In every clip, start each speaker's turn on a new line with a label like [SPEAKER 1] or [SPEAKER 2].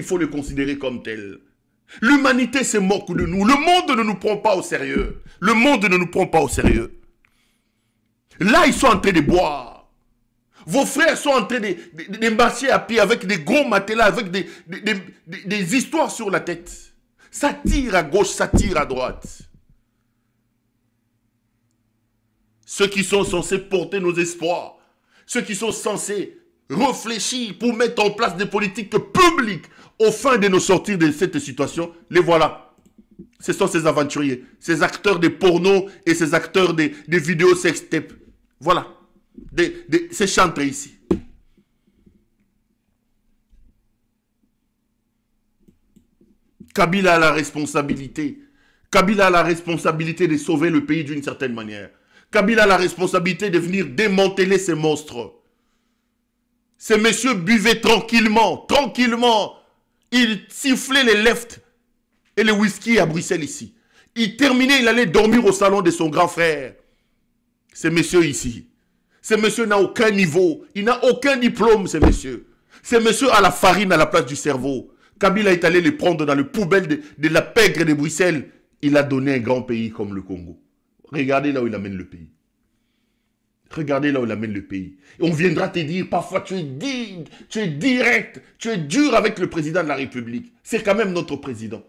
[SPEAKER 1] il faut le considérer comme tel. L'humanité se moque de nous. Le monde ne nous prend pas au sérieux. Le monde ne nous prend pas au sérieux. Là, ils sont en train de boire. Vos frères sont en train de marcher à pied avec des gros matelas, avec des histoires sur la tête. Ça tire à gauche, ça tire à droite. Ceux qui sont censés porter nos espoirs, ceux qui sont censés réfléchir pour mettre en place des politiques publiques au fin de nous sortir de cette situation, les voilà. Ce sont ces aventuriers, ces acteurs de porno et ces acteurs de vidéos sextape. Voilà, ces chantres ici. Kabila a la responsabilité. Kabila a la responsabilité de sauver le pays d'une certaine manière. Kabila a la responsabilité de venir démanteler ces monstres. Ces messieurs buvaient tranquillement, tranquillement. Ils sifflaient les lefts et le whisky à Bruxelles ici. Il terminait, il allait dormir au salon de son grand frère. Ces messieurs ici. Ces messieurs n'a aucun niveau. Il n'a aucun diplôme, ces messieurs. Ces messieurs a la farine à la place du cerveau. Kabila est allé les prendre dans le poubelle de la pègre de Bruxelles. Il a donné un grand pays comme le Congo. Regardez là où il amène le pays. Regardez là où il amène le pays. Et on viendra te dire, parfois tu es digne, tu es direct, tu es dur avec le président de la République. C'est quand même notre président.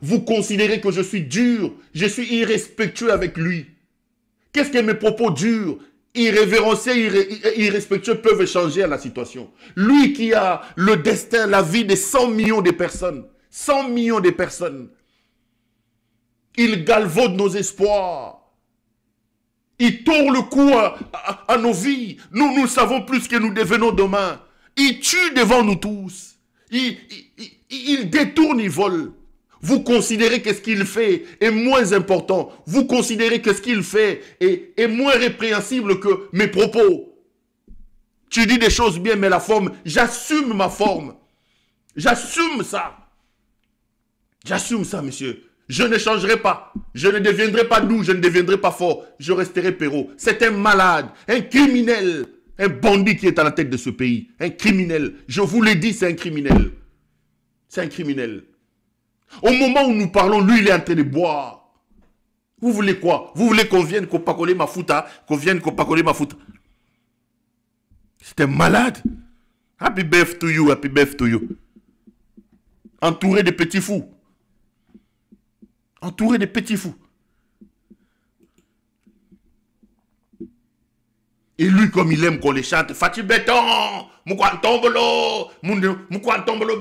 [SPEAKER 1] Vous considérez que je suis dur, je suis irrespectueux avec lui. Qu'est-ce que mes propos durs, irrévérencieux, irrespectueux peuvent changer à la situation? Lui qui a le destin, la vie de 100 millions de personnes. 100 millions de personnes. Il galvaude nos espoirs. Il tord le cou à nos vies. Nous savons plus que nous devenons demain. Il tue devant nous tous. Il détourne, il vole. Vous considérez que ce qu'il fait est moins important. Vous considérez que ce qu'il fait est moins répréhensible que mes propos. Tu dis des choses bien, mais la forme, j'assume ma forme. J'assume ça. J'assume ça, monsieur. Je ne changerai pas. Je ne deviendrai pas doux, je ne deviendrai pas fort. Je resterai Perrault. C'est un malade, un criminel, un bandit qui est à la tête de ce pays. Un criminel. Je vous l'ai dit, c'est un criminel. C'est un criminel. Au moment où nous parlons, lui, il est en train de boire. Vous voulez quoi? Vous voulez qu'on vienne copacoler ma fouta? Qu'on vienne copacoler ma fouta? C'est un malade. Happy birthday to you, happy birthday to you. Entouré de petits fous. Entouré de petits fous. Et lui, comme il aime qu'on les chante, Fati Béton, Moukwantombolo, Moukwantombolo,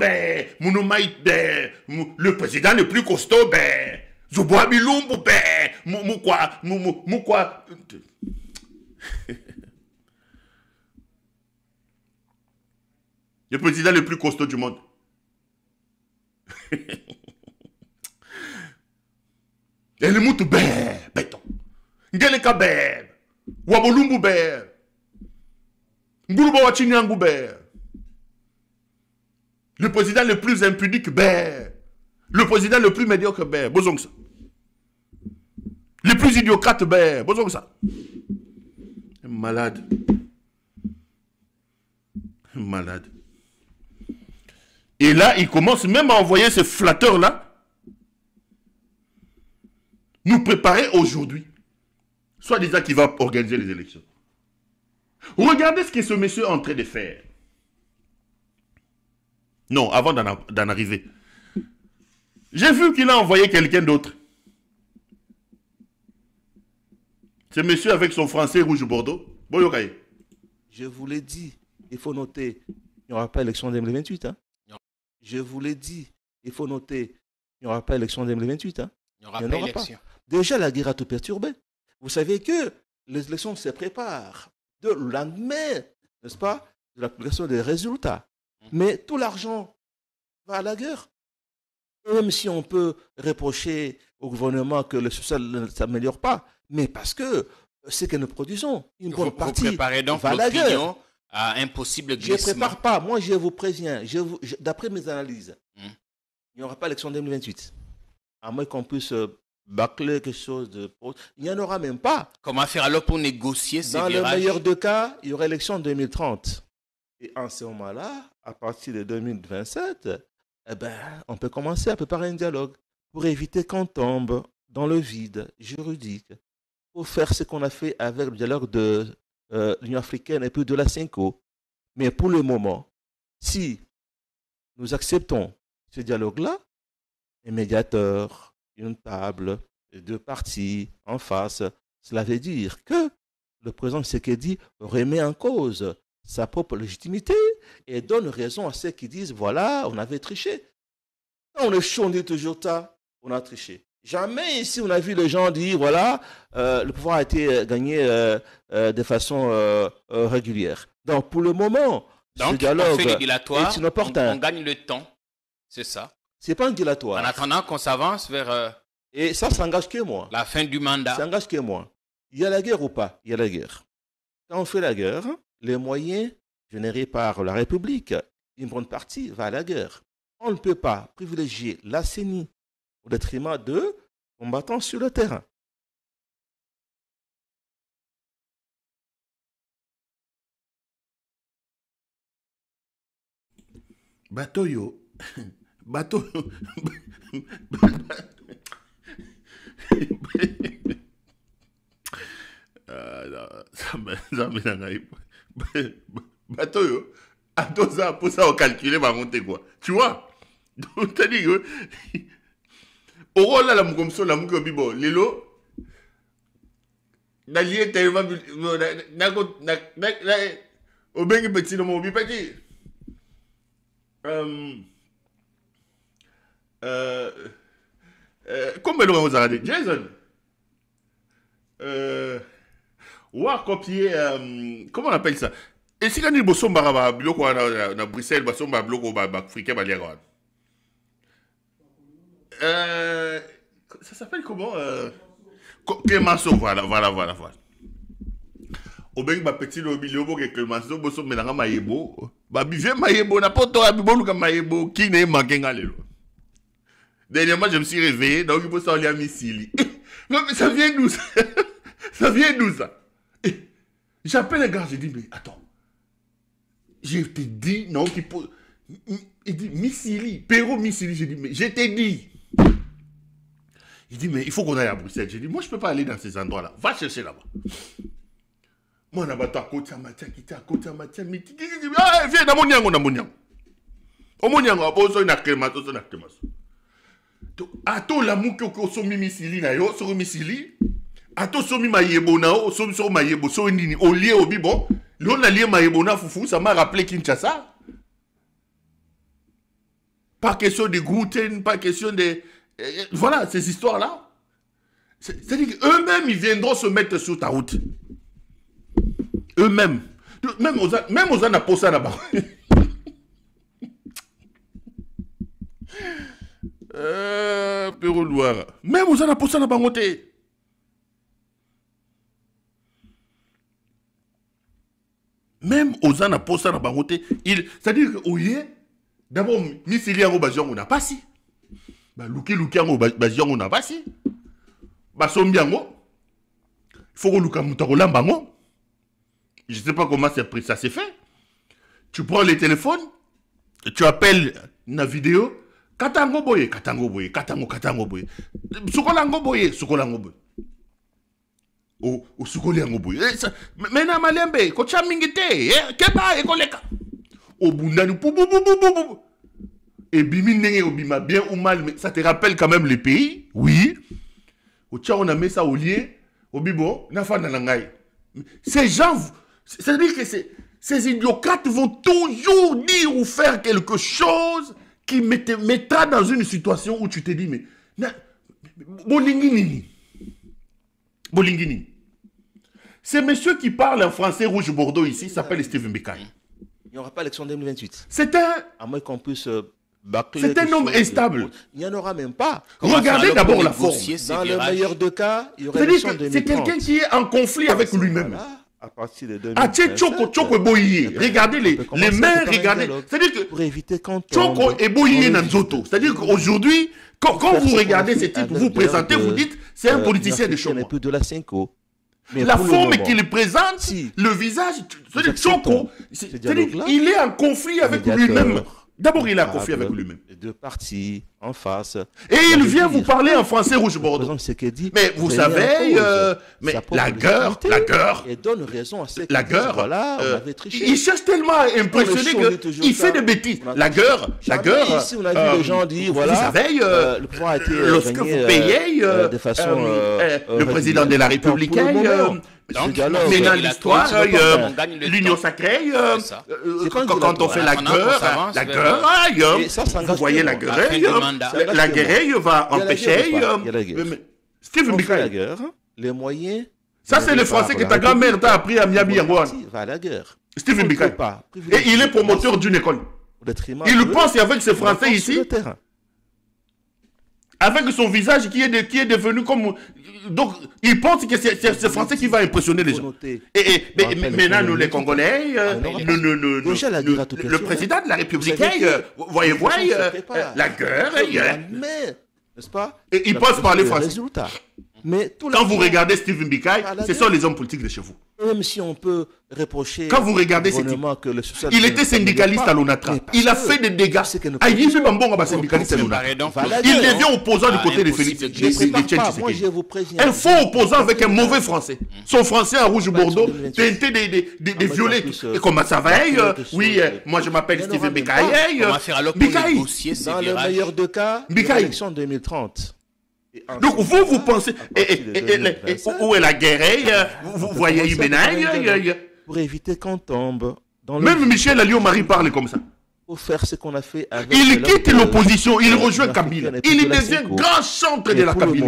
[SPEAKER 1] le président le plus costaud, Zouboua Bilumbu, Moukwa. Le président le plus costaud du monde. Et le moutou béton. Ngeleka Wabolumbu Nguluba Wachinyangu le président le plus impudique le président le plus médiocre bozong ça. Le plus idiocrate bozong ça. Malade. Malade. Et là, il commence même à envoyer ce flatteur-là nous préparer aujourd'hui. Soit disant qu'il va organiser les élections. Regardez ce que ce monsieur est en train de faire. Non, avant d'en arriver. J'ai vu qu'il a envoyé quelqu'un d'autre. Ce monsieur avec son français rouge bordeaux. Boyokaye.
[SPEAKER 2] Je vous l'ai dit, il faut noter, il n'y aura pas élection en 2028. Hein? Je vous l'ai dit, il faut noter, il n'y aura pas élection en 2028. Hein?
[SPEAKER 3] Il n'y aura pas élection.
[SPEAKER 2] Déjà, la guerre a tout perturbé. Vous savez que les élections se préparent le lendemain, n'est-ce pas, de la publication des résultats. Mais tout l'argent va à la guerre. Même si on peut reprocher au gouvernement que le social ne s'améliore pas, mais parce que c'est que nous produisons une bonne partie
[SPEAKER 3] vous préparez donc
[SPEAKER 2] va à la guerre.
[SPEAKER 3] À un possible glissement.
[SPEAKER 2] Je ne prépare pas, moi je vous préviens, d'après mes analyses, il n'y aura pas élection en 2028. À moins qu'on puisse bâcler quelque chose de... Il n'y en aura même pas.
[SPEAKER 3] Comment faire alors pour négocier ces virages?
[SPEAKER 2] Dans le meilleur des cas, il y aura élection en 2030. Et en ce moment-là, à partir de 2027, eh ben, on peut commencer à préparer un dialogue pour éviter qu'on tombe dans le vide juridique, pour faire ce qu'on a fait avec le dialogue de l'Union africaine et puis de la CENCO. Mais pour le moment, si nous acceptons ce dialogue-là, un médiateur, une table, deux parties en face, cela veut dire que le président Tshisekedi remet en cause sa propre légitimité et donne raison à ceux qui disent, voilà, on avait triché. Quand on est chaud, on dit toujours ça, on a triché. Jamais ici on a vu les gens dire, voilà, le pouvoir a été gagné de façon régulière. Donc pour le moment, ce dialogue est inopportun.
[SPEAKER 3] On gagne le temps, c'est ça.
[SPEAKER 2] C'est pas un dilatoire.
[SPEAKER 3] En attendant qu'on s'avance vers...
[SPEAKER 2] et ça s'engage que moi.
[SPEAKER 3] La fin du mandat.
[SPEAKER 2] Ça s'engage que moi. Il y a la guerre ou pas? Il y a la guerre. Quand on fait la guerre, les moyens générés par la République, une bonne partie va à la guerre. On ne peut pas privilégier la CENI au détriment de combattants sur le terrain.
[SPEAKER 1] Batoyo. Batoyo. Batoyo. Atoza pour ça on calculer va monter quoi. Tu vois? Donc t'as dit que au là la mugomso la mugobibo lelo na lié tellement na au bengi petit no mo bi petit comme le vous avez Jason ou copier comment on appelle ça et si quand il bosse baraba bloco na Bruxelles bosse baraba bloco africain ba liago ça s'appelle comment Clémenceau voilà au bengi ba petit no bilio bo que Clémenceau bosse menanga mayebo ba bive mayebo na poto abibo luka mayebo qui ne manquenga lelo. Dernièrement je me suis réveillé donc il faut s'en aller à Missili. Non mais ça vient d'où ça? Ça vient d'où ça? J'appelle le gars, je dis mais attends. Je te dis non qu'il faut il dit Missili, Perro Missili, je dis mais je t'ai dit. Il dit mais il faut qu'on aille à Bruxelles. Je dis moi je peux pas aller dans ces endroits là. Va chercher là-bas. Moi, on a battu à côté de Matia, qui était à côté de Matia, mais qui dit, ah, viens dans mon niango, Au mon niango, à poser une accrémation, une accrémation. À tout la mouke au somi misili na yo, sur misili, à tout somi maïebo na yo, somi sur maïebo, sur nini, au lié au bibon, l'on a lié maïebo na foufou, ça m'a rappelé Kinshasa. Pas question de gluten, pas question de. Voilà, ces histoires-là. C'est-à-dire qu'eux-mêmes, ils viendront se mettre sur ta route. Eux-mêmes. Même aux ana posa là-bas. Pérou Loire. Même aux ana posa là-bas, monté. Même aux ana posa là-bas, monté. C'est-à-dire que, oui, d'abord, Missili Ango Bazion, on n'a pas si. Luki Ango Bazion, on n'a pas si. Basombi Ango. Il faut que Luka Moutarola Bango. Je ne sais pas comment ça s'est fait. Tu prends le téléphone, tu appelles une vidéo, Katango boye. Sukolango boye. O Sukolango boye. Mena malembe, kocha mingite, keba ekoleka. O bundani pou. Et bimine obima bien ou mal, mais ça te rappelle quand même les pays, oui. Au tcha on a mis ça au lieu, au bibo, na fa nanangai. Ces gens, c'est-à-dire que ces idiocrates vont toujours dire ou faire quelque chose qui te mettra dans une situation où tu te dis, mais Bolingini. Ce monsieur qui parle en français rouge-bordeaux ici s'appelle Stephen Bekai.
[SPEAKER 2] Il n'y aura pas l'élection 2028.
[SPEAKER 1] C'est un...
[SPEAKER 2] À moins qu'on puisse...
[SPEAKER 1] c'est un homme instable.
[SPEAKER 2] Il n'y en aura même pas.
[SPEAKER 1] Regardez d'abord la forme.
[SPEAKER 2] Dans le meilleur des cas, il y aurait l'élection 2030.
[SPEAKER 1] C'est quelqu'un qui est en conflit avec lui-même.
[SPEAKER 2] À partir de 2027,
[SPEAKER 1] Tchoko et Boye. Regardez les mains, regardez. C'est-à-dire que
[SPEAKER 2] pour éviter qu'on
[SPEAKER 1] Tchoko et Boye Nanzoto. C'est-à-dire qu'aujourd'hui, quand vous regardez ces types, vous présentez, vous dites, c'est un politicien de Choko.
[SPEAKER 2] De la Cinco.
[SPEAKER 1] La forme qu'il présente, le visage, c'est-à-dire Tchoko, il est en conflit avec lui-même. D'abord, il a confié avec lui-même.
[SPEAKER 2] Les deux partis en face.
[SPEAKER 1] Et il vient vous parler en français rouge bordeaux. Mais vous savez, mais la guerre,
[SPEAKER 2] et donne raison à ceux qui
[SPEAKER 1] la
[SPEAKER 2] disent,
[SPEAKER 1] guerre,
[SPEAKER 2] voilà, on avait triché.
[SPEAKER 1] il cherche tellement à impressionner qu'il fait des bêtises. La guerre,
[SPEAKER 2] Ici, on a vu les gens dire, voilà,
[SPEAKER 1] vous savez,
[SPEAKER 2] le pouvoir a été
[SPEAKER 1] lorsque vous payez
[SPEAKER 2] de façon
[SPEAKER 1] le président de la République, maintenant l'histoire, l'union sacrée, quand on fait la guerre, vous voyez la guerre va empêcher Stephen Bikaï.
[SPEAKER 2] Les moyens.
[SPEAKER 1] Ça, c'est le français que ta grand-mère t'a appris à Miami Yarwan. Stephen Bikaï. Et il est promoteur d'une école. Il pense avec ce français ici, avec son visage qui est devenu comme... Donc, il pense que c'est ce français qui va impressionner les gens. Mais maintenant, nous, les Congolais, le président de la République, voyez, la guerre,
[SPEAKER 2] n'est-ce pas?
[SPEAKER 1] Et il passe par les français.
[SPEAKER 2] Mais
[SPEAKER 1] quand vous regardez Stephen Bikaï, ce sont les hommes politiques de chez vous.
[SPEAKER 2] Même si on peut reprocher...
[SPEAKER 1] Quand vous regardez ce type, il était syndicaliste à l'ONATRA. Il a fait des dégâts. Il devient opposant du côté de Félix Tshisekedi. Un faux opposant avec un mauvais français. Son français en rouge bordeaux, teinté des violets. Et comment ça va? Oui, moi je m'appelle Stephen Bikaï.
[SPEAKER 2] Bikaï. Dans le meilleur des cas, l'élection 2030.
[SPEAKER 1] Donc vous pensez, où est la guerre? Vous voyez Humenaï?
[SPEAKER 2] Pour éviter qu'on tombe dans le...
[SPEAKER 1] Même Michel Alliot-Marie parle comme ça.
[SPEAKER 2] Pour faire ce qu'on a fait avec...
[SPEAKER 1] Il quitte l'opposition, il rejoint Kabila. Il devient grand chantre de la Kabylie.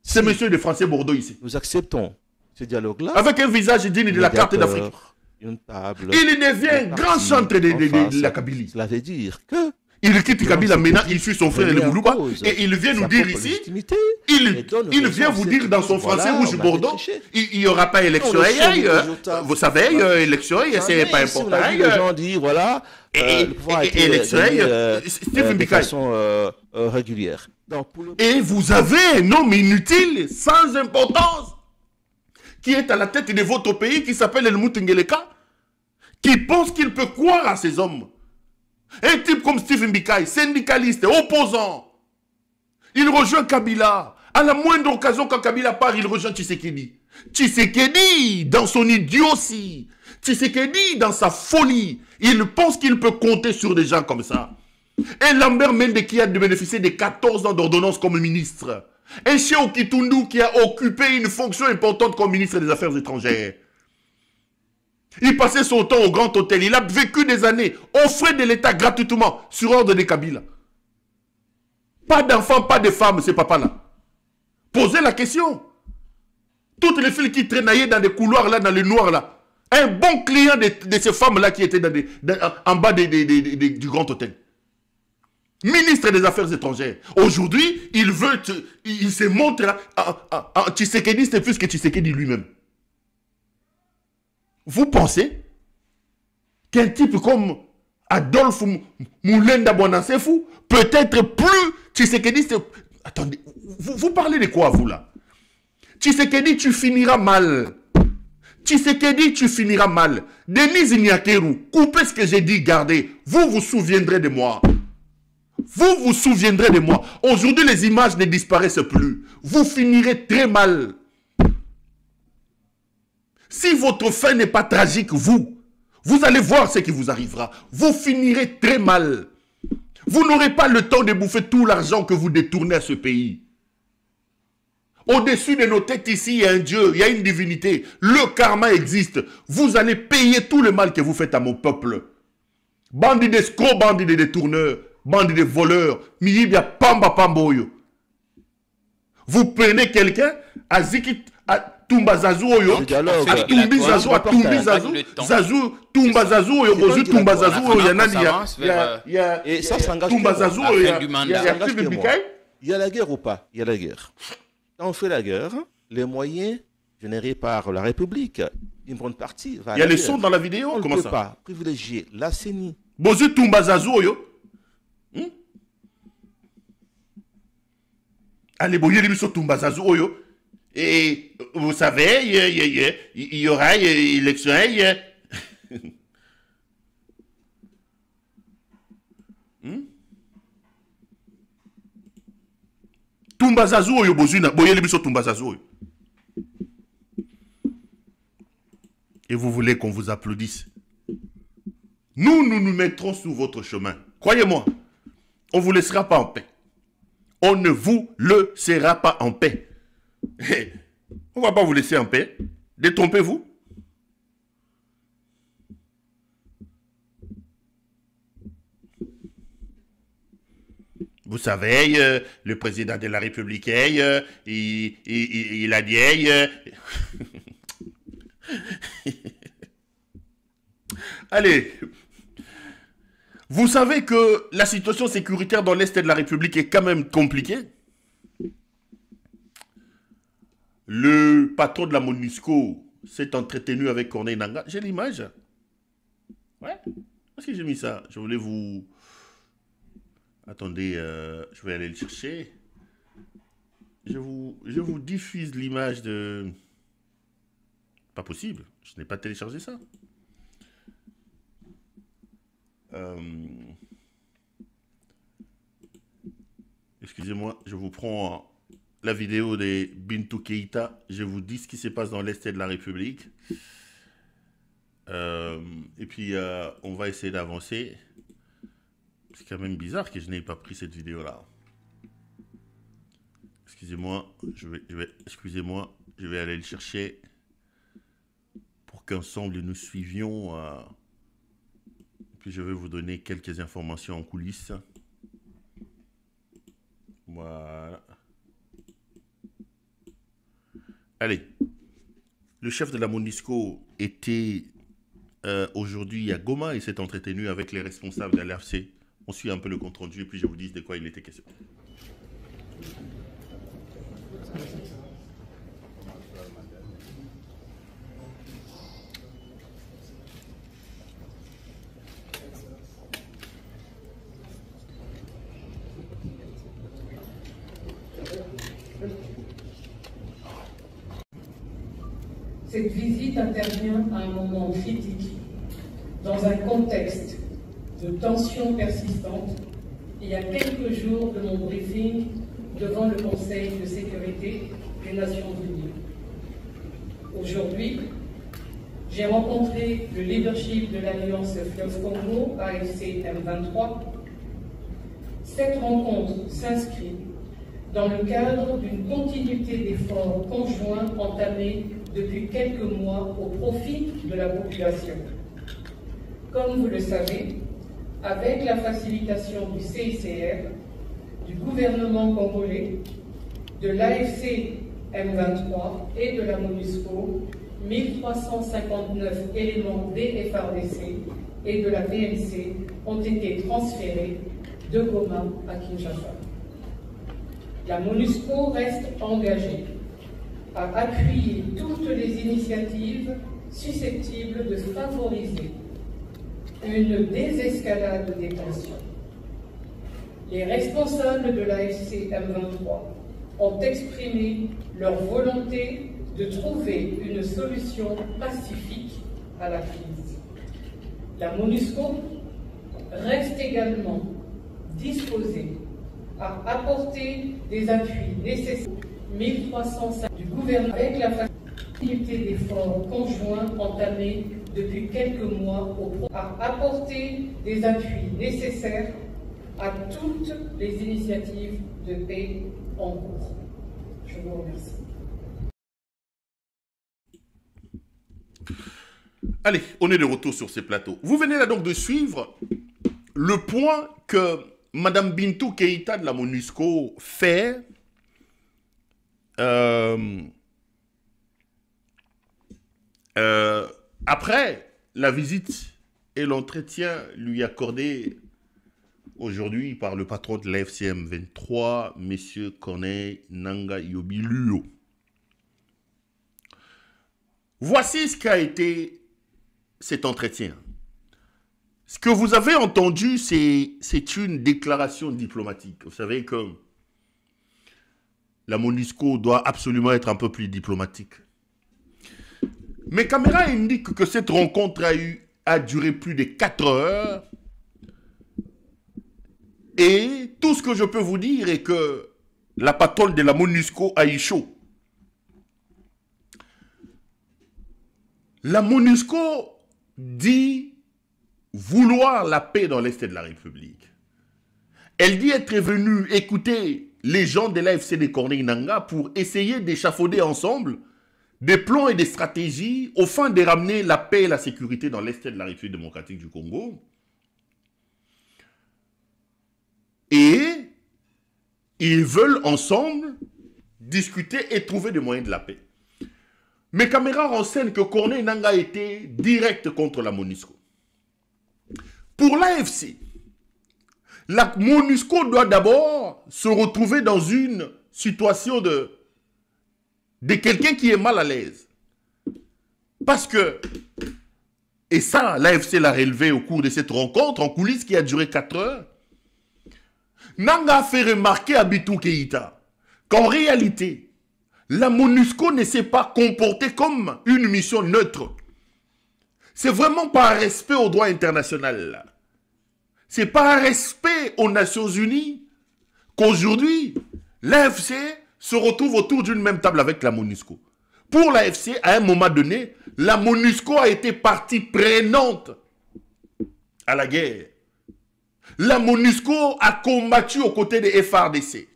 [SPEAKER 1] C'est monsieur de Français Bordeaux ici.
[SPEAKER 2] Nous acceptons ce dialogue-là.
[SPEAKER 1] Avec un visage digne de la carte d'Afrique.
[SPEAKER 2] Une table.
[SPEAKER 1] Il devient grand chantre de la Kabylie.
[SPEAKER 2] Cela veut dire que...
[SPEAKER 1] Il quitte Kabila maintenant, il suit son frère le Moulouba et il vient nous dire ici, il vient vous dire dans son français rouge bordeaux, il n'y aura pas élection. Vous savez, élection, c'est pas important.
[SPEAKER 2] Les gens disent, voilà, le pouvoir a été de façon régulière.
[SPEAKER 1] Et vous avez un homme inutile, sans importance, qui est à la tête de votre pays, qui s'appelle El Moutengeleka, qui pense qu'il peut croire à ces hommes. Un type comme Stephen Bikaï, syndicaliste, opposant, il rejoint Kabila. À la moindre occasion, quand Kabila part, il rejoint Tshisekedi. Tshisekedi, dans son idiotie, Tshisekedi, dans sa folie, il pense qu'il peut compter sur des gens comme ça. Un Lambert Mende qui a bénéficié de 14 ans d'ordonnance comme ministre. Un Cheikh Kitundu qui a occupé une fonction importante comme ministre des Affaires étrangères. Il passait son temps au Grand Hôtel. Il a vécu des années aux frais de l'État gratuitement sur ordre de Kabila. Pas d'enfants, pas de femmes, ces papas-là. Posez la question. Toutes les filles qui traînaient dans des couloirs là, dans le noir là. Un bon client de ces femmes-là qui étaient en bas du Grand Hôtel. Ministre des Affaires étrangères. Aujourd'hui, il se montre en Tshisekedi plus que Tshisekedi lui-même. Vous pensez qu'un type comme Adolphe Moulenda Bonansefou peut être plus Tshisekedi? Attendez, vous parlez de quoi vous là? Tshisekedi, tu finiras mal. Tshisekedi, tu finiras mal. Denise Nyakeru, coupez ce que j'ai dit, gardez. Vous vous souviendrez de moi. Vous vous souviendrez de moi. Aujourd'hui, les images ne disparaissent plus. Vous finirez très mal. Si votre fin n'est pas tragique, vous allez voir ce qui vous arrivera. Vous finirez très mal. Vous n'aurez pas le temps de bouffer tout l'argent que vous détournez à ce pays. Au-dessus de nos têtes ici, il y a un Dieu, il y a une divinité. Le karma existe. Vous allez payer tout le mal que vous faites à mon peuple. Bandits d'escrocs, bandits de détourneurs, bandits de voleurs. Miyibia pamba pamboyo. Vous prenez quelqu'un, à Ziki... Tumba Zazu Oyo, Tumbi Zazu, Zazu, Tumba Zazu Oyo, Ozu Tumba Zazu Oyo, il y a Tumba Zazu Oyo,
[SPEAKER 2] il y a la guerre ou pas? Il y a la guerre. Quand on fait la guerre, les moyens générés par la République, une bonne partie va.
[SPEAKER 1] Il y a les sons dans la vidéo, comment ça? On ne peut
[SPEAKER 2] pas privilégier la CENI.
[SPEAKER 1] Ozu Tumba Zazu Oyo. Allez, boyer les sur Tumba Zazu Oyo. Et vous savez, il y aura élection. Tumbazazu oyo bozuna, boyeli biso Tumbazazu oyo. Et vous voulez qu'on vous applaudisse. Nous nous mettrons sous votre chemin. Croyez-moi, on ne vous laissera pas en paix. On ne vous laissera pas en paix. On ne va pas vous laisser en paix. Détrompez-vous. Vous savez, le président de la République, il a dit... Allez, vous savez que la situation sécuritaire dans l'Est de la République est quand même compliquée. Le patron de la MONUSCO s'est entretenu avec Corneille Nangaa. J'ai l'image. Ouais. Est-ce que j'ai mis ça? Je voulais vous... Attendez, je vais aller le chercher. Je vous diffuse l'image de... Pas possible. Je n'ai pas téléchargé ça. Excusez-moi, je vous prends la vidéo de Bintou Keïta. Je vous dis ce qui se passe dans l'Est de la République. Et puis, on va essayer d'avancer. C'est quand même bizarre que je n'ai pas pris cette vidéo-là. Excusez-moi, excusez-moi, je vais aller le chercher pour qu'ensemble nous suivions. Puis je vais vous donner quelques informations en coulisses. Voilà. Allez. Le chef de la MONUSCO était aujourd'hui à Goma et s'est entretenu avec les responsables de l'AFC. On suit un peu le compte rendu et puis je vous dis de quoi il était question.
[SPEAKER 4] Cette visite intervient à un moment critique, dans un contexte de tensions persistantes, et à quelques jours de mon briefing devant le Conseil de sécurité des Nations Unies. Aujourd'hui, j'ai rencontré le leadership de l'Alliance Fleuve Congo, AFC M23. Cette rencontre s'inscrit dans le cadre d'une continuité d'efforts conjoints entamés depuis quelques mois au profit de la population. Comme vous le savez, avec la facilitation du CICR, du gouvernement congolais, de l'AFC M23 et de la MONUSCO, 1359 éléments des FARDC et de la PNC ont été transférés de Goma à Kinshasa. La MONUSCO reste engagée à appuyer toutes les initiatives susceptibles de favoriser une désescalade des tensions. Les responsables de l'AFC M23 ont exprimé leur volonté de trouver une solution pacifique à la crise. La MONUSCO reste également disposée à apporter des appuis nécessaires 1305 du gouvernement avec la facilité d'efforts conjoints entamés depuis quelques mois à apporter des appuis nécessaires à toutes les initiatives de paix en cours. Je vous remercie.
[SPEAKER 1] Allez, on est de retour sur ces plateaux. Vous venez là donc de suivre le point que Mme Bintou Keïta de la MONUSCO fait après la visite et l'entretien lui accordé aujourd'hui par le patron de l'AFCM 23, M. Corneille Nangaa Yobiluo. Voici ce qu'a été cet entretien. Ce que vous avez entendu, c'est une déclaration diplomatique. Vous savez que la MONUSCO doit absolument être un peu plus diplomatique. Mes caméras indiquent que cette rencontre a duré plus de 4 heures. Et tout ce que je peux vous dire est que la patronne de la MONUSCO à Isho. La MONUSCO dit vouloir la paix dans l'Est de la République. Elle dit être venue écouter les gens de l'AFC de Corneille Nangaa pour essayer d'échafauder ensemble des plans et des stratégies au fin de ramener la paix et la sécurité dans l'Est de la République démocratique du Congo. Et ils veulent ensemble discuter et trouver des moyens de la paix. Mes caméras renseignent que Corneille Nangaa était direct contre la MONUSCO. Pour l'AFC, la MONUSCO doit d'abord se retrouver dans une situation de quelqu'un qui est mal à l'aise. Parce que, et ça, l'AFC l'a relevé au cours de cette rencontre en coulisses qui a duré 4 heures, Nangaa a fait remarquer à Bintou Keïta qu'en réalité, la MONUSCO ne s'est pas comportée comme une mission neutre. C'est vraiment pas un respect au droit international. C'est pas un respect aux Nations Unies qu'aujourd'hui, l'AFC se retrouve autour d'une même table avec la MONUSCO. Pour l'AFC, à un moment donné, la MONUSCO a été partie prenante à la guerre. La MONUSCO a combattu aux côtés des FARDC.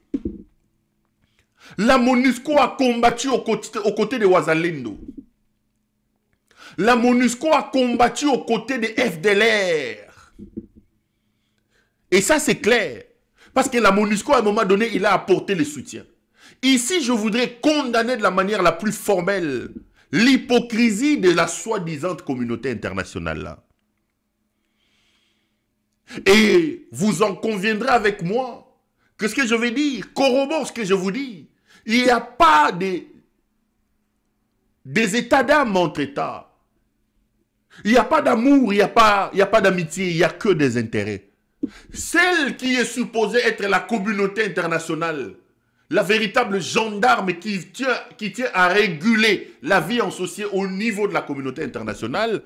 [SPEAKER 1] La MONUSCO a combattu aux côtés des Wazalendo. La MONUSCO a combattu aux côtés des FDLR. Et ça, c'est clair. Parce que la MONUSCO, à un moment donné, il a apporté le soutien. Ici, je voudrais condamner de la manière la plus formelle l'hypocrisie de la soi-disant communauté internationale là. Et vous en conviendrez avec moi que ce que je vais dire corrobore ce que je vous dis. Il n'y a pas des états d'âme entre États. Il n'y a pas d'amour, il n'y a pas d'amitié, il n'y a que des intérêts. Celle qui est supposée être la communauté internationale, la véritable gendarme qui tient à réguler la vie en société au niveau de la communauté internationale,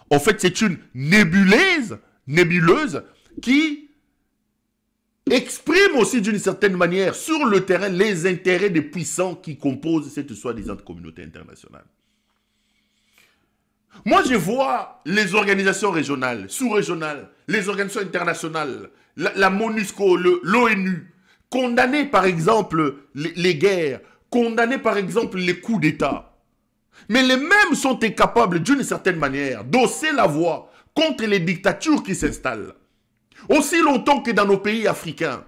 [SPEAKER 1] en fait c'est une nébuleuse qui exprime aussi d'une certaine manière sur le terrain les intérêts des puissants qui composent cette soi-disant communauté internationale. Moi, je vois les organisations régionales, sous-régionales, les organisations internationales, la MONUSCO, l'ONU, condamner par exemple les guerres, condamner par exemple les coups d'État. Mais les mêmes sont incapables d'une certaine manière d'hausser la voix contre les dictatures qui s'installent. Aussi longtemps que dans nos pays africains,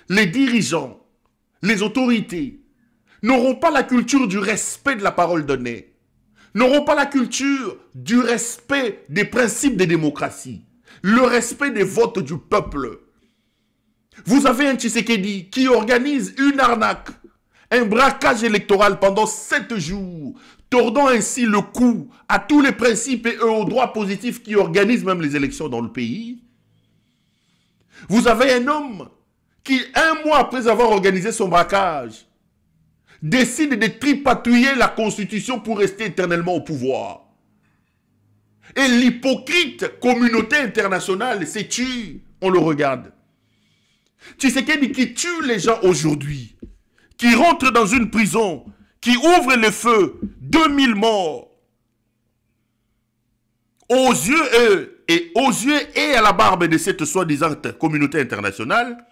[SPEAKER 1] les dirigeants, les autorités n'auront pas la culture du respect de la parole donnée, n'auront pas la culture du respect des principes de démocratie, le respect des votes du peuple. Vous avez un Tshisekedi qui organise une arnaque, un braquage électoral pendant 7 jours, tordant ainsi le cou à tous les principes et aux droits positifs qui organisent même les élections dans le pays. Vous avez un homme qui, un mois après avoir organisé son braquage, décide de tripatouiller la Constitution pour rester éternellement au pouvoir. Et l'hypocrite communauté internationale s'est tue, on le regarde. Tshisekedi qui tue les gens aujourd'hui, qui rentre dans une prison, qui ouvre le feu, 2000 morts, aux yeux et à la barbe de cette soi-disant communauté internationale.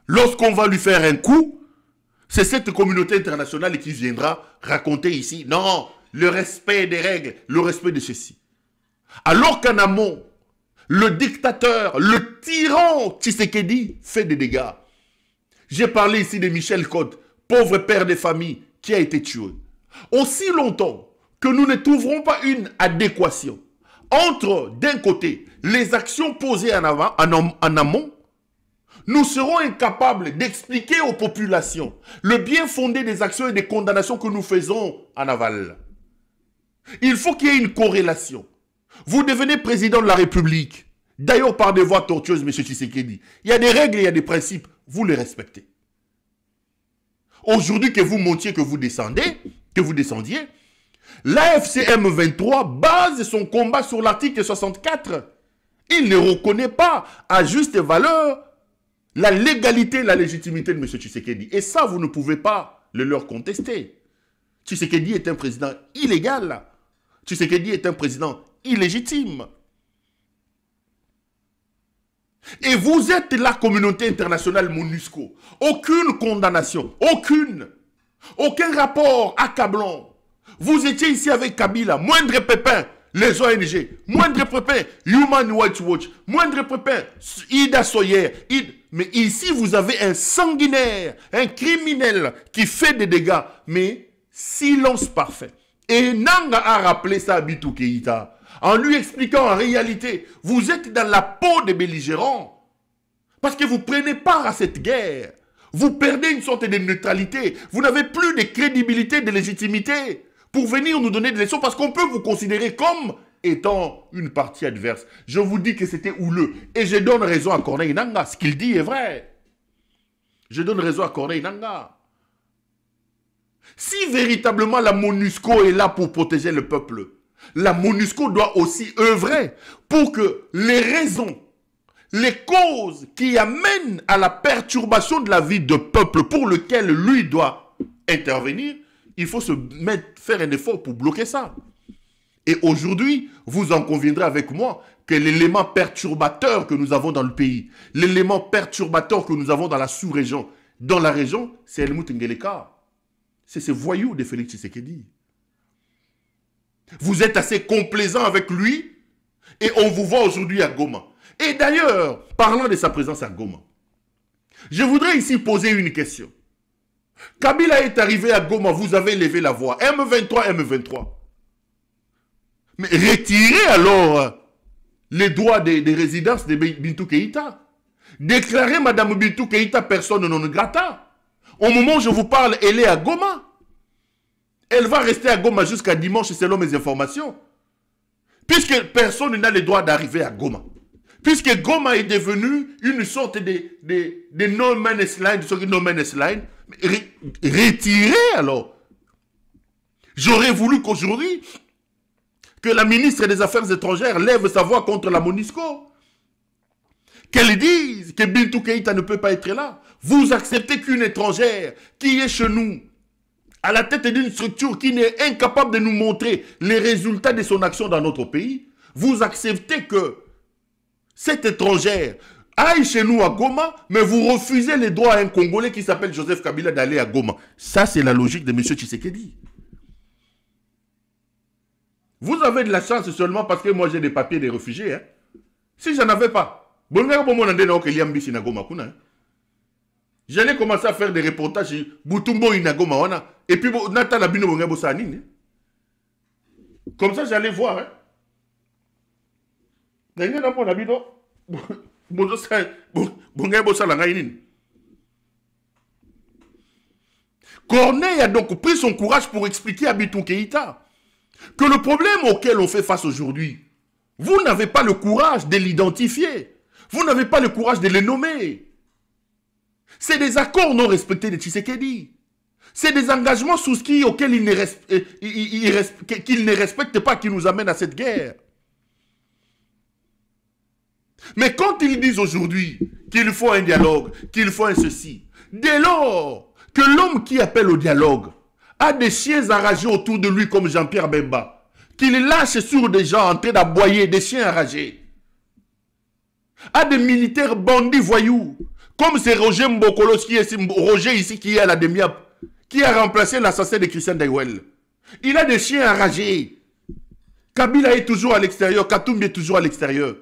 [SPEAKER 1] Lorsqu'on va lui faire un coup, c'est cette communauté internationale qui viendra raconter ici, non, le respect des règles, le respect de ceci. Alors qu'en amont, le dictateur, le tyran Tshisekedi fait des dégâts. J'ai parlé ici de Michel Côte, pauvre père de famille qui a été tué. Aussi longtemps que nous ne trouverons pas une adéquation entre, d'un côté, les actions posées en amont, nous serons incapables d'expliquer aux populations le bien fondé des actions et des condamnations que nous faisons en aval. Il faut qu'il y ait une corrélation. Vous devenez président de la République, d'ailleurs par des voies tortueuses, M. Tshisekedi. Il y a des règles, il y a des principes, vous les respectez. Aujourd'hui que vous montiez, que vous descendiez, l'AFC M23 base son combat sur l'article 64. Il ne reconnaît pas à juste valeur la légalité et la légitimité de M. Tshisekedi. Et ça, vous ne pouvez pas le leur contester. Tshisekedi est un président illégal. Tshisekedi est un président illégitime. Et vous êtes la communauté internationale MONUSCO. Aucune condamnation, aucun rapport accablant. Vous étiez ici avec Kabila, moindre pépin, les ONG, moindre pépin, Human Rights Watch, moindre pépin, Ida Soyer. Mais ici, vous avez un sanguinaire, un criminel qui fait des dégâts, mais silence parfait. Et Nanga a rappelé ça à Bintou Keïta, en lui expliquant en réalité, vous êtes dans la peau des belligérants. Parce que vous prenez part à cette guerre. Vous perdez une sorte de neutralité. Vous n'avez plus de crédibilité, de légitimité pour venir nous donner des leçons parce qu'on peut vous considérer comme étant une partie adverse. Je vous dis que c'était houleux. Et je donne raison à Corneille Nangaa. Ce qu'il dit est vrai. Je donne raison à Corneille Nangaa. Si véritablement la MONUSCO est là pour protéger le peuple, la MONUSCO doit aussi œuvrer pour que les raisons, les causes qui amènent à la perturbation de la vie de peuple pour lequel lui doit intervenir, il faut faire un effort pour bloquer ça. Et aujourd'hui, vous en conviendrez avec moi que l'élément perturbateur que nous avons dans le pays, l'élément perturbateur que nous avons dans la sous-région, dans la région, c'est Helmut Ngeleka. C'est ce voyou de Félix Tshisekedi. Vous êtes assez complaisant avec lui et on vous voit aujourd'hui à Goma. Et d'ailleurs, parlant de sa présence à Goma, je voudrais ici poser une question. Kabila est arrivé à Goma, vous avez levé la voix. M23. Mais retirez alors les droits des résidences de Bintou Keïta. Déclarez Madame Bintou Keïta personne non grata. Au moment où je vous parle, elle est à Goma. Elle va rester à Goma jusqu'à dimanche selon mes informations. Puisque personne n'a le droit d'arriver à Goma. Puisque Goma est devenu une sorte de no man's land, retirez alors. J'aurais voulu qu'aujourd'hui, que la ministre des Affaires étrangères lève sa voix contre la MONUSCO. Qu'elle dise que Bintou Keïta ne peut pas être là. Vous acceptez qu'une étrangère qui est chez nous, à la tête d'une structure qui n'est incapable de nous montrer les résultats de son action dans notre pays, vous acceptez que cette étrangère aille chez nous à Goma, mais vous refusez les droits à un Congolais qui s'appelle Joseph Kabila d'aller à Goma. Ça, c'est la logique de M. Tshisekedi. Vous avez de la chance seulement parce que moi j'ai des papiers des réfugiés. Hein. Si j'en avais pas, j'allais commencer à faire des reportages Boutumbo Inagoma et puis Nathan Labino Bongabosani. Comme ça j'allais voir. Corneille a donc pris son courage pour expliquer à Bintou Keïta que le problème auquel on fait face aujourd'hui, vous n'avez pas le courage de l'identifier. Vous n'avez pas le courage de le nommer. C'est des accords non respectés de Tshisekedi. C'est des engagements souscrits auxquels qu'il ne respecte pas qui nous amènent à cette guerre. Mais quand ils disent aujourd'hui qu'il faut un dialogue, qu'il faut un ceci, dès lors que l'homme qui appelle au dialogue a des chiens enragés autour de lui comme Jean-Pierre Bemba, qu'il lâche sur des gens en train d'aboyer, des chiens enragés, a des militaires bandits voyous, comme c'est Roger Mbokolos, Roger ici qui est à la Demiap, qui a remplacé l'assassin de Christian Daiwel. Il a des chiens enragés. Kabila est toujours à l'extérieur, Katumbi est toujours à l'extérieur.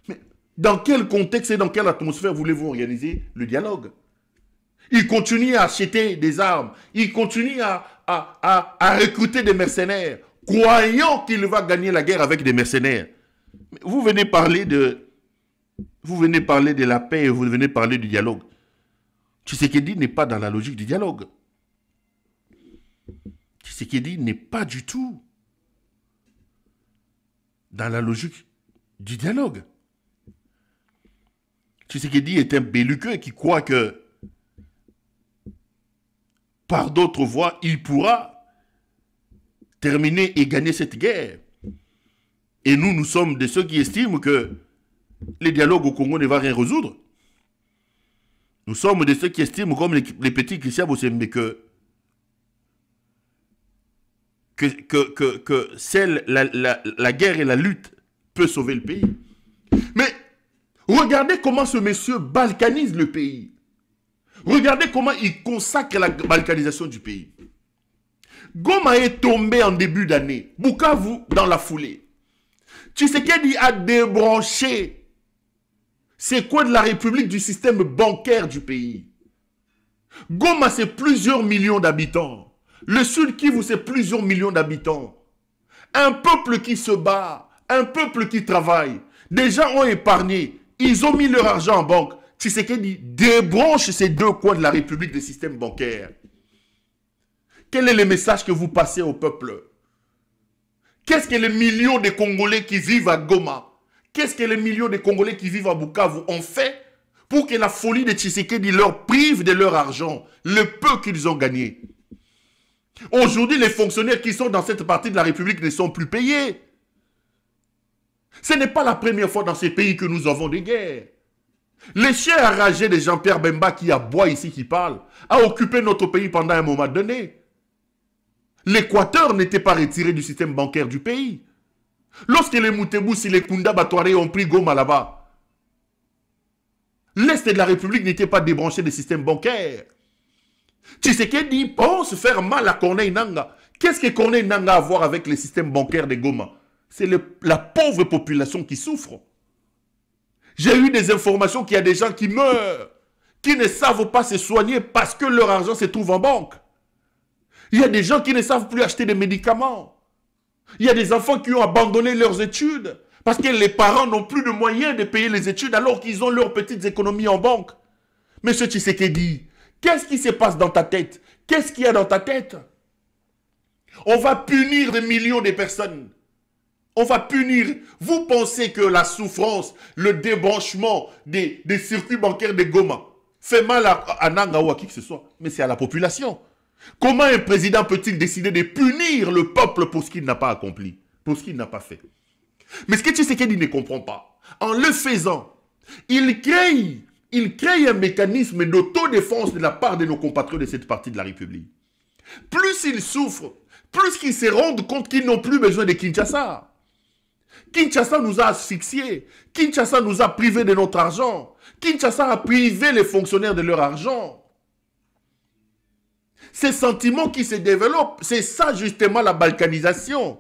[SPEAKER 1] Mais dans quel contexte et dans quelle atmosphère voulez-vous organiser le dialogue? Il continue à acheter des armes, il continue à recruter des mercenaires, croyant qu'il va gagner la guerre avec des mercenaires. Mais vous venez parler de la paix et vous venez parler du dialogue. Tshisekedi n'est pas dans la logique du dialogue. Tshisekedi n'est pas du tout dans la logique du dialogue. Tshisekedi est un belliqueux qui croit que par d'autres voies, il pourra terminer et gagner cette guerre. Et nous sommes de ceux qui estiment que les dialogues au Congo ne vont rien résoudre. Nous sommes de ceux qui estiment, comme les petits Christian Bossembe, que la guerre et la lutte peut sauver le pays. Mais regardez comment ce monsieur balkanise le pays. Regardez comment il consacre la balkanisation du pays. Goma est tombé en début d'année. Bukavu dans la foulée. Tshisekedi a débranché c'est quoi de la République du système bancaire du pays. Goma, c'est plusieurs millions d'habitants. Le Sud Kivu, c'est plusieurs millions d'habitants. Un peuple qui se bat, un peuple qui travaille. Des gens ont épargné, ils ont mis leur argent en banque. Tshisekedi débranche ces deux coins de la République du système bancaire. Quel est le message que vous passez au peuple? Qu'est-ce que les millions de Congolais qui vivent à Goma, qu'est-ce que les millions de Congolais qui vivent à Bukavu ont fait pour que la folie de Tshisekedi leur prive de leur argent, le peu qu'ils ont gagné? Aujourd'hui, les fonctionnaires qui sont dans cette partie de la République ne sont plus payés. Ce n'est pas la première fois dans ces pays que nous avons des guerres. Les chiens enragés de Jean-Pierre Bemba qui aboie ici, qui parle, a occupé notre pays pendant un moment donné. L'Équateur n'était pas retiré du système bancaire du pays. Lorsque les Moutebous et les Kunda Batouaré ont pris Goma là-bas, l'Est de la République n'était pas débranché du système bancaire. Tshisekedi pense faire mal à Corneille Nangaa. Qu'est-ce que Corneille Nangaa a à voir avec le système bancaire de Goma? C'est la pauvre population qui souffre. J'ai eu des informations qu'il y a des gens qui meurent, qui ne savent pas se soigner parce que leur argent se trouve en banque. Il y a des gens qui ne savent plus acheter des médicaments. Il y a des enfants qui ont abandonné leurs études parce que les parents n'ont plus de moyens de payer les études alors qu'ils ont leurs petites économies en banque. Monsieur Tshisekedi, qu'est-ce qui se passe dans ta tête? Qu'est-ce qu'il y a dans ta tête? On va punir des millions de personnes. On va punir. Vous pensez que la souffrance, le débranchement des circuits bancaires de Goma fait mal à Nangaa ou à qui que ce soit? Mais c'est à la population. Comment un président peut-il décider de punir le peuple pour ce qu'il n'a pas accompli, pour ce qu'il n'a pas fait? Mais ce que Tshisekedi ne comprend pas, en le faisant, il crée un mécanisme d'autodéfense de la part de nos compatriotes de cette partie de la République. Plus ils souffrent, plus qu'ils se rendent compte qu'ils n'ont plus besoin de Kinshasa. Kinshasa nous a asphyxiés. Kinshasa nous a privés de notre argent. Kinshasa a privé les fonctionnaires de leur argent. Ces sentiments qui se développent, c'est ça justement la balkanisation.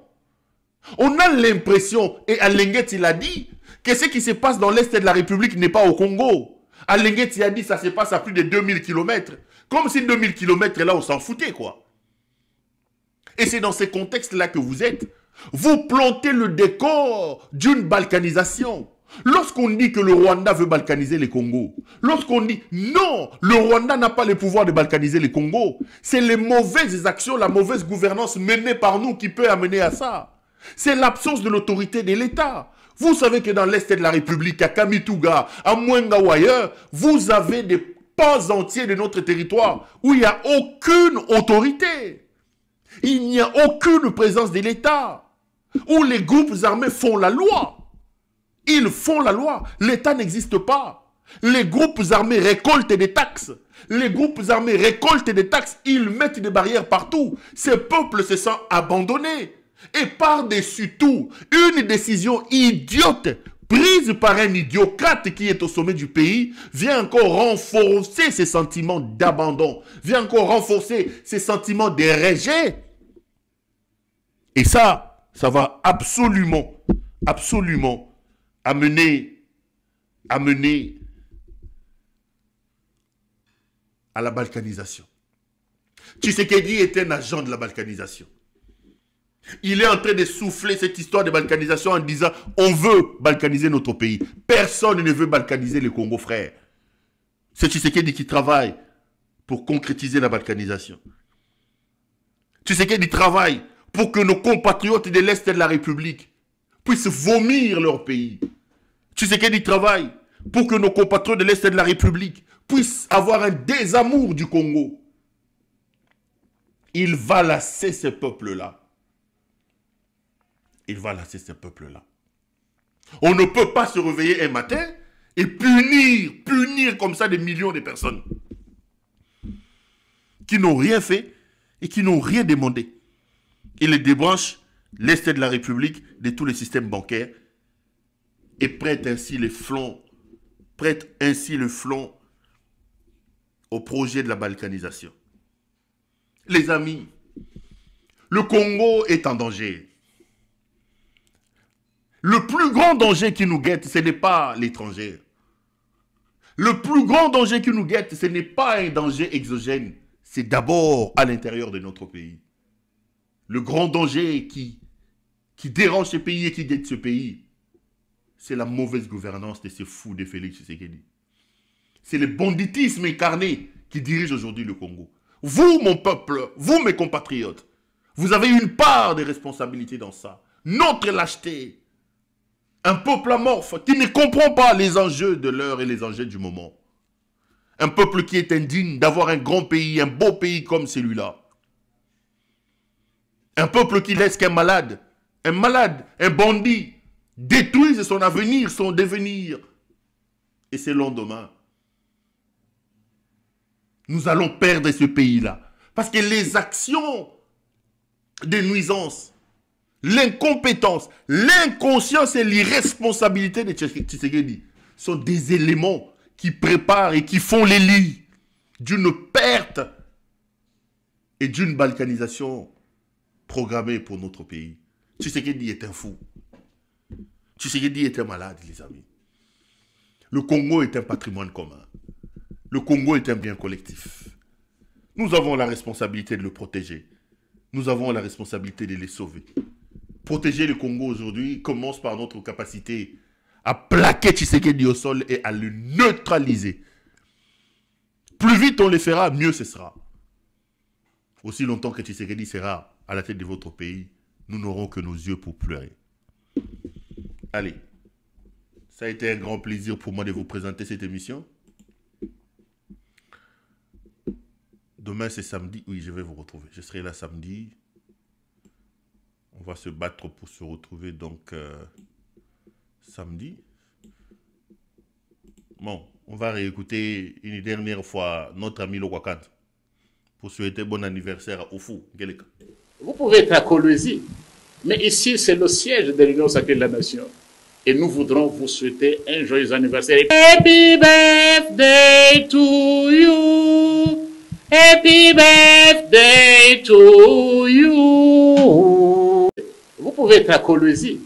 [SPEAKER 1] On a l'impression, et Alenguet il a dit, que ce qui se passe dans l'Est de la République n'est pas au Congo. Alenguet il a dit que ça se passe à plus de 2000 km. Comme si 2000 km là on s'en foutait quoi. Et c'est dans ces contextes-là que vous êtes. Vous plantez le décor d'une balkanisation. Lorsqu'on dit que le Rwanda veut balkaniser les Congos, lorsqu'on dit non, le Rwanda n'a pas le pouvoir de balkaniser les Congos, c'est les mauvaises actions, la mauvaise gouvernance menée par nous qui peut amener à ça. C'est l'absence de l'autorité de l'État. Vous savez que dans l'Est de la République, à Kamituga, à Mwenga ou ailleurs, vous avez des pans entiers de notre territoire où il n'y a aucune autorité. Il n'y a aucune présence de l'État. Où les groupes armés font la loi. Ils font la loi. L'État n'existe pas. Les groupes armés récoltent des taxes. Les groupes armés récoltent des taxes. Ils mettent des barrières partout. Ces peuples se sentent abandonnés. Et par-dessus tout, une décision idiote prise par un idiocrate qui est au sommet du pays vient encore renforcer ces sentiments d'abandon. Vient encore renforcer ces sentiments de rejet. Et ça va absolument amener à la balkanisation. Tshisekedi est un agent de la balkanisation. Il est en train de souffler cette histoire de balkanisation en disant on veut balkaniser notre pays. Personne ne veut balkaniser le Congo, frère. C'est Tshisekedi qui travaille pour concrétiser la balkanisation. Tshisekedi travaille pour que nos compatriotes de l'Est de la République puissent vomir leur pays. Tshisekedi travaille pour que nos compatriotes de l'Est de la République puissent avoir un désamour du Congo. Il va lasser ce peuple-là. Il va lasser ce peuple-là. On ne peut pas se réveiller un matin et punir comme ça des millions de personnes qui n'ont rien fait et qui n'ont rien demandé. Il les débranche l'Est de la République de tous les systèmes bancaires et prête ainsi le flanc au projet de la balkanisation. Les amis, le Congo est en danger. Le plus grand danger qui nous guette, ce n'est pas l'étranger. Le plus grand danger qui nous guette, ce n'est pas un danger exogène. C'est d'abord à l'intérieur de notre pays. Le grand danger qui dérange ce pays et qui guette ce pays, c'est la mauvaise gouvernance de ces fous de Félix Tshisekedi. C'est le banditisme incarné qui dirige aujourd'hui le Congo. Vous, mon peuple, vous, mes compatriotes, vous avez une part de responsabilité dans ça. Notre lâcheté. Un peuple amorphe qui ne comprend pas les enjeux de l'heure et les enjeux du moment. Un peuple qui est indigne d'avoir un grand pays, un beau pays comme celui-là. Un peuple qui laisse qu'un malade, un bandit, détruise son avenir, son devenir et ses lendemains. Nous allons perdre ce pays-là. Parce que les actions de nuisance, l'incompétence, l'inconscience et l'irresponsabilité de Tshisekedi sont des éléments qui préparent et qui font les lits d'une perte et d'une balkanisation programmée pour notre pays. Tshisekedi est un fou. Tshisekedi est un malade, les amis. Le Congo est un patrimoine commun. Le Congo est un bien collectif. Nous avons la responsabilité de le protéger. Nous avons la responsabilité de les sauver. Protéger le Congo aujourd'hui commence par notre capacité à plaquer Tshisekedi au sol et à le neutraliser. Plus vite on le fera, mieux ce sera. Aussi longtemps que Tshisekedi sera à la tête de votre pays, nous n'aurons que nos yeux pour pleurer. Allez, ça a été un grand plaisir pour moi de vous présenter cette émission. Demain c'est samedi, oui je vais vous retrouver. Je serai là samedi. On va se battre pour se retrouver donc samedi. Bon, on va réécouter une dernière fois notre ami Lokwakan pour souhaiter bon anniversaire à Oufou.
[SPEAKER 5] Vous pouvez être à Kolwezi, mais ici c'est le siège de l'Union sacrée de la nation. Et nous voudrons vous souhaiter un joyeux anniversaire. Happy birthday to you. Happy birthday to you. Vous pouvez être à Kolwezi,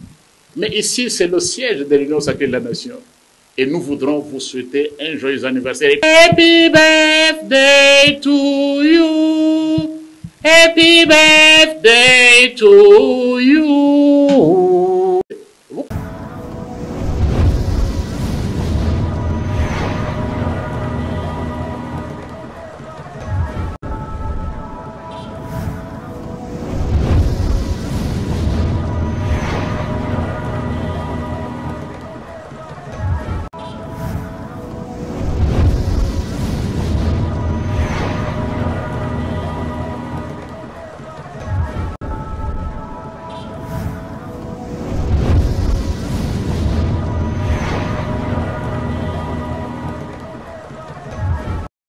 [SPEAKER 5] mais ici c'est le siège de l'Union sacrée de la nation. Et nous voudrons vous souhaiter un joyeux anniversaire. Happy birthday to you. Happy birthday to you.